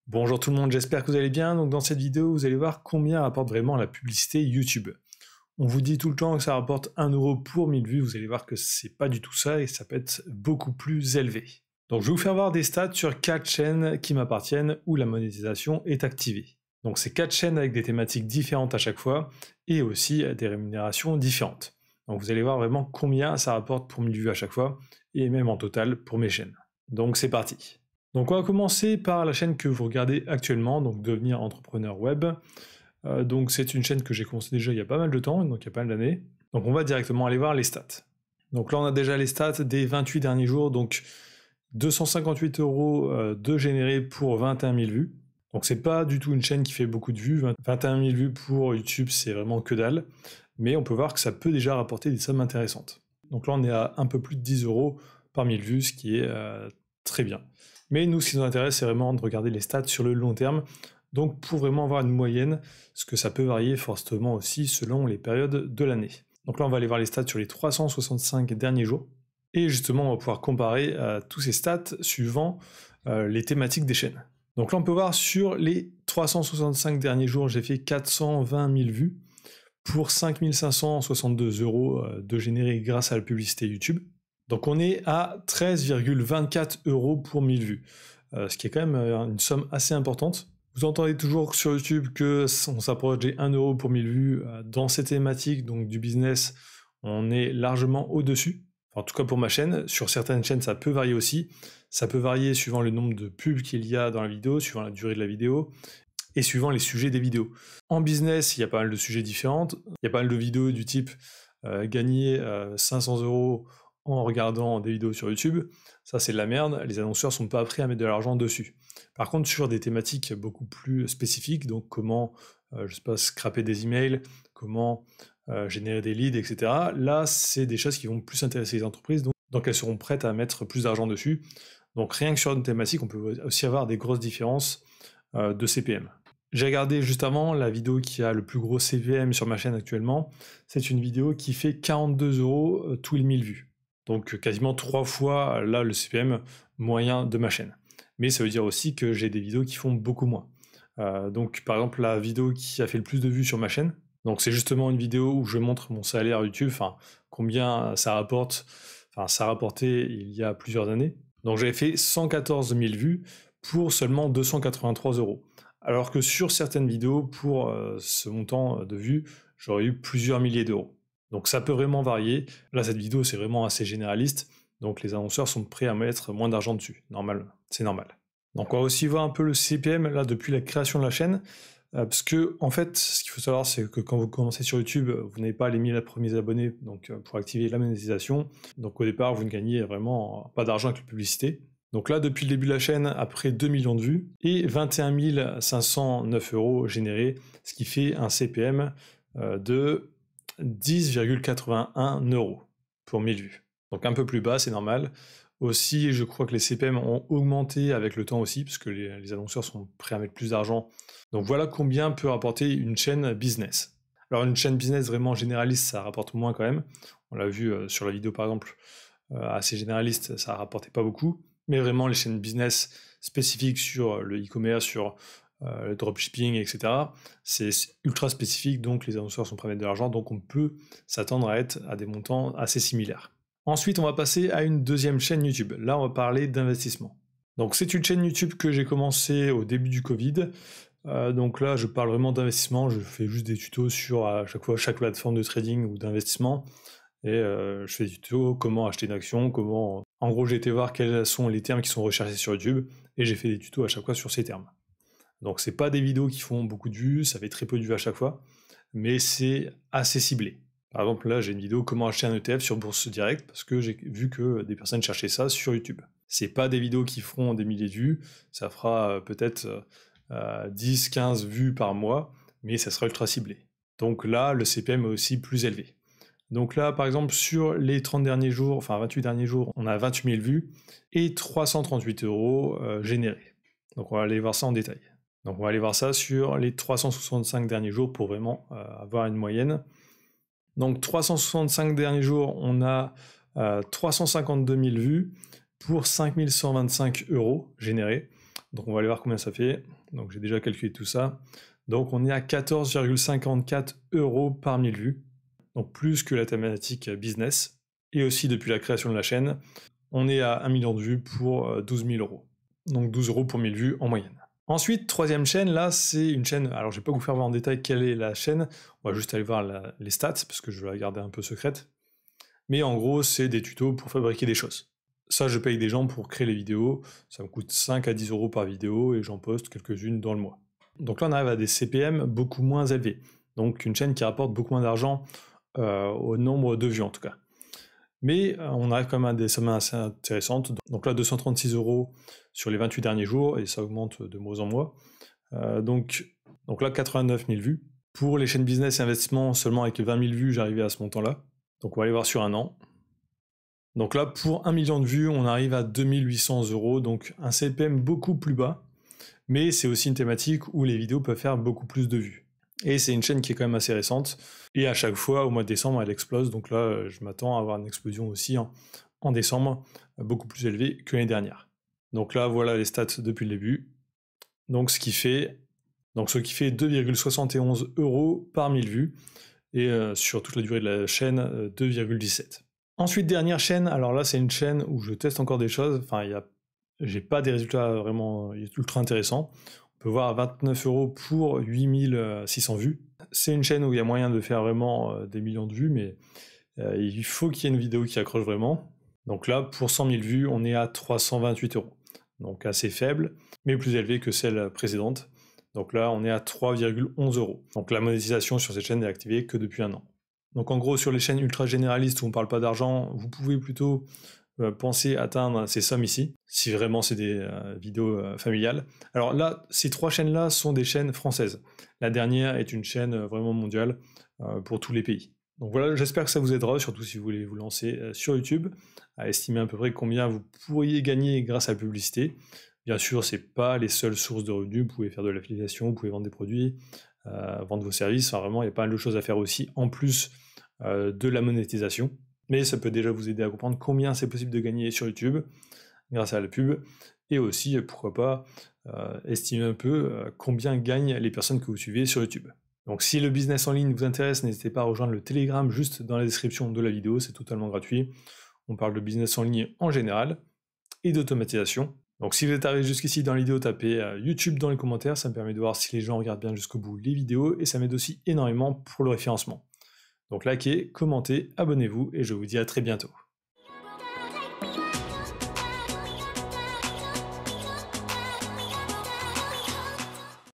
Bonjour tout le monde, j'espère que vous allez bien. Donc dans cette vidéo, vous allez voir combien rapporte vraiment la publicité YouTube. On vous dit tout le temps que ça rapporte 1 euro pour 1000 vues, vous allez voir que c'est pas du tout ça et ça peut être beaucoup plus élevé. Donc je vais vous faire voir des stats sur 4 chaînes qui m'appartiennent où la monétisation est activée. Donc c'est 4 chaînes avec des thématiques différentes à chaque fois et aussi des rémunérations différentes. Donc vous allez voir vraiment combien ça rapporte pour 1000 vues à chaque fois et même en total pour mes chaînes. Donc c'est parti. Donc on va commencer par la chaîne que vous regardez actuellement, donc devenir entrepreneur web. Donc c'est une chaîne que j'ai commencé déjà il y a pas mal de temps, donc il y a pas mal d'années. Donc on va directement aller voir les stats. Donc là on a déjà les stats des 28 derniers jours, donc 258 € de générés pour 21 000 vues. Donc c'est pas du tout une chaîne qui fait beaucoup de vues, 21 000 vues pour YouTube c'est vraiment que dalle, mais on peut voir que ça peut déjà rapporter des sommes intéressantes. Donc là on est à un peu plus de 10 € par 1000 vues, ce qui est très bien. Mais nous, ce qui nous intéresse, c'est vraiment de regarder les stats sur le long terme. Donc pour vraiment avoir une moyenne, ce que ça peut varier fortement aussi selon les périodes de l'année. Donc là, on va aller voir les stats sur les 365 derniers jours. Et justement, on va pouvoir comparer tous ces stats suivant les thématiques des chaînes. Donc là, on peut voir sur les 365 derniers jours, j'ai fait 420 000 vues pour 5 562 € de générés grâce à la publicité YouTube. Donc on est à 13,24 € pour 1000 vues, ce qui est quand même une somme assez importante. Vous entendez toujours sur YouTube qu'on s'approche des 1 € pour 1000 vues. Dans ces thématiques, donc du business, on est largement au-dessus. En tout cas pour ma chaîne. Sur certaines chaînes, ça peut varier aussi. Ça peut varier suivant le nombre de pubs qu'il y a dans la vidéo, suivant la durée de la vidéo, et suivant les sujets des vidéos. En business, il y a pas mal de sujets différents. Il y a pas mal de vidéos du type gagner 500 € en regardant des vidéos sur YouTube, ça c'est de la merde, les annonceurs sont pas prêts à mettre de l'argent dessus. Par contre, sur des thématiques beaucoup plus spécifiques, donc comment, je sais pas, scraper des emails, comment générer des leads, etc., là c'est des choses qui vont plus intéresser les entreprises, donc elles seront prêtes à mettre plus d'argent dessus. Donc rien que sur une thématique, on peut aussi avoir des grosses différences de CPM. J'ai regardé juste avant la vidéo qui a le plus gros CPM sur ma chaîne actuellement, c'est une vidéo qui fait 42 € tous les 1000 vues. Donc quasiment 3 fois là le CPM moyen de ma chaîne. Mais ça veut dire aussi que j'ai des vidéos qui font beaucoup moins. Donc par exemple la vidéo qui a fait le plus de vues sur ma chaîne, donc c'est justement une vidéo où je montre mon salaire YouTube, enfin combien ça rapporte, enfin ça rapportait il y a plusieurs années. Donc j'avais fait 114 000 vues pour seulement 283 €. Alors que sur certaines vidéos, pour ce montant de vues, j'aurais eu plusieurs milliers d'euros. Donc ça peut vraiment varier. Là, cette vidéo, c'est vraiment assez généraliste, donc les annonceurs sont prêts à mettre moins d'argent dessus. Normal, c'est normal. Donc on va aussi voir un peu le CPM, là, depuis la création de la chaîne, parce que, en fait, ce qu'il faut savoir, c'est que quand vous commencez sur YouTube, vous n'avez pas les 1000 premiers abonnés, donc pour activer la monétisation. Donc au départ, vous ne gagnez vraiment pas d'argent avec la publicité. Donc là, depuis le début de la chaîne, après 2 millions de vues et 21 509 € générés, ce qui fait un CPM de 10,81 € pour 1000 vues. Donc un peu plus bas, c'est normal. Aussi, je crois que les CPM ont augmenté avec le temps aussi, parce que les annonceurs sont prêts à mettre plus d'argent. Donc voilà combien peut rapporter une chaîne business. Alors une chaîne business vraiment généraliste, ça rapporte moins quand même. On l'a vu sur la vidéo par exemple, assez généraliste, ça rapportait pas beaucoup. Mais vraiment les chaînes business spécifiques sur le e-commerce, sur le dropshipping, etc., c'est ultra spécifique, donc les annonceurs sont prêts à mettre de l'argent, donc on peut s'attendre à être à des montants assez similaires. Ensuite, on va passer à une deuxième chaîne YouTube. Là, on va parler d'investissement. Donc c'est une chaîne YouTube que j'ai commencé au début du Covid. Donc là, je parle vraiment d'investissement, je fais juste des tutos sur à chaque fois chaque plateforme de trading ou d'investissement. Et je fais des tutos, comment acheter une action, comment... En gros, j'ai été voir quels sont les termes qui sont recherchés sur YouTube, et j'ai fait des tutos à chaque fois sur ces termes. Donc c'est pas des vidéos qui font beaucoup de vues, ça fait très peu de vues à chaque fois, mais c'est assez ciblé. Par exemple, là, j'ai une vidéo comment acheter un ETF sur Bourse Direct, parce que j'ai vu que des personnes cherchaient ça sur YouTube. C'est pas des vidéos qui feront des milliers de vues, ça fera peut-être 10-15 vues par mois, mais ça sera ultra ciblé. Donc là, le CPM est aussi plus élevé. Donc là, par exemple, sur les 30 derniers jours, enfin 28 derniers jours, on a 28 000 vues et 338 € générés. Donc on va aller voir ça en détail. Donc on va aller voir ça sur les 365 derniers jours pour vraiment avoir une moyenne. Donc 365 derniers jours, on a 352 000 vues pour 5 125 € générés. Donc on va aller voir combien ça fait. Donc j'ai déjà calculé tout ça. Donc on est à 14,54 € par 1000 vues. Donc plus que la thématique business. Et aussi depuis la création de la chaîne, on est à 1 million de vues pour 12 000 €. Donc 12 € pour 1000 vues en moyenne. Ensuite, troisième chaîne, là, c'est une chaîne... Alors, je vais pas vous faire voir en détail quelle est la chaîne. On va juste aller voir les stats, parce que je vais la garder un peu secrète. Mais en gros, c'est des tutos pour fabriquer des choses. Ça, je paye des gens pour créer les vidéos. Ça me coûte 5 à 10 € par vidéo, et j'en poste quelques-unes dans le mois. Donc là, on arrive à des CPM beaucoup moins élevés. Donc une chaîne qui rapporte beaucoup moins d'argent au nombre de vues, en tout cas. Mais on arrive quand même à des sommes assez intéressantes. Donc là, 236 € sur les 28 derniers jours, et ça augmente de mois en mois. Donc là, 89 000 vues. Pour les chaînes business et investissement, seulement avec 20 000 vues, j'arrivais à ce montant-là. Donc on va aller voir sur un an. Donc là, pour 1 million de vues, on arrive à 2800 €, donc un CPM beaucoup plus bas. Mais c'est aussi une thématique où les vidéos peuvent faire beaucoup plus de vues. Et c'est une chaîne qui est quand même assez récente. Et à chaque fois, au mois de décembre, elle explose. Donc là, je m'attends à avoir une explosion aussi en décembre, beaucoup plus élevée que l'année dernière. Donc là, voilà les stats depuis le début. Donc ce qui fait 2,71 € par 1000 vues. Et sur toute la durée de la chaîne, 2,17. Ensuite, dernière chaîne. Alors là, c'est une chaîne où je teste encore des choses. Enfin, j'ai pas des résultats vraiment ultra intéressants. On peut voir à 29 € pour 8600 vues. C'est une chaîne où il y a moyen de faire vraiment des millions de vues, mais il faut qu'il y ait une vidéo qui accroche vraiment. Donc là, pour 100 000 vues, on est à 328 €. Donc assez faible, mais plus élevé que celle précédente. Donc là, on est à 3,11 €. Donc la monétisation sur cette chaîne n'est activée que depuis un an. Donc en gros, sur les chaînes ultra généralistes où on ne parle pas d'argent, vous pouvez plutôt penser atteindre ces sommes ici, si vraiment c'est des vidéos familiales. Alors là, ces trois chaînes-là sont des chaînes françaises. La dernière est une chaîne vraiment mondiale pour tous les pays. Donc voilà, j'espère que ça vous aidera, surtout si vous voulez vous lancer sur YouTube, à estimer à peu près combien vous pourriez gagner grâce à la publicité. Bien sûr, ce n'est pas les seules sources de revenus, vous pouvez faire de l'affiliation, vous pouvez vendre des produits, vendre vos services, enfin, vraiment il y a pas mal de choses à faire aussi, en plus de la monétisation. Mais ça peut déjà vous aider à comprendre combien c'est possible de gagner sur YouTube grâce à la pub, et aussi, pourquoi pas, estimer un peu combien gagnent les personnes que vous suivez sur YouTube. Donc si le business en ligne vous intéresse, n'hésitez pas à rejoindre le Telegram juste dans la description de la vidéo, c'est totalement gratuit. On parle de business en ligne en général et d'automatisation. Donc si vous êtes arrivé jusqu'ici dans la vidéo, tapez YouTube dans les commentaires, ça me permet de voir si les gens regardent bien jusqu'au bout les vidéos, et ça m'aide aussi énormément pour le référencement. Donc likez, commentez, abonnez-vous, et je vous dis à très bientôt.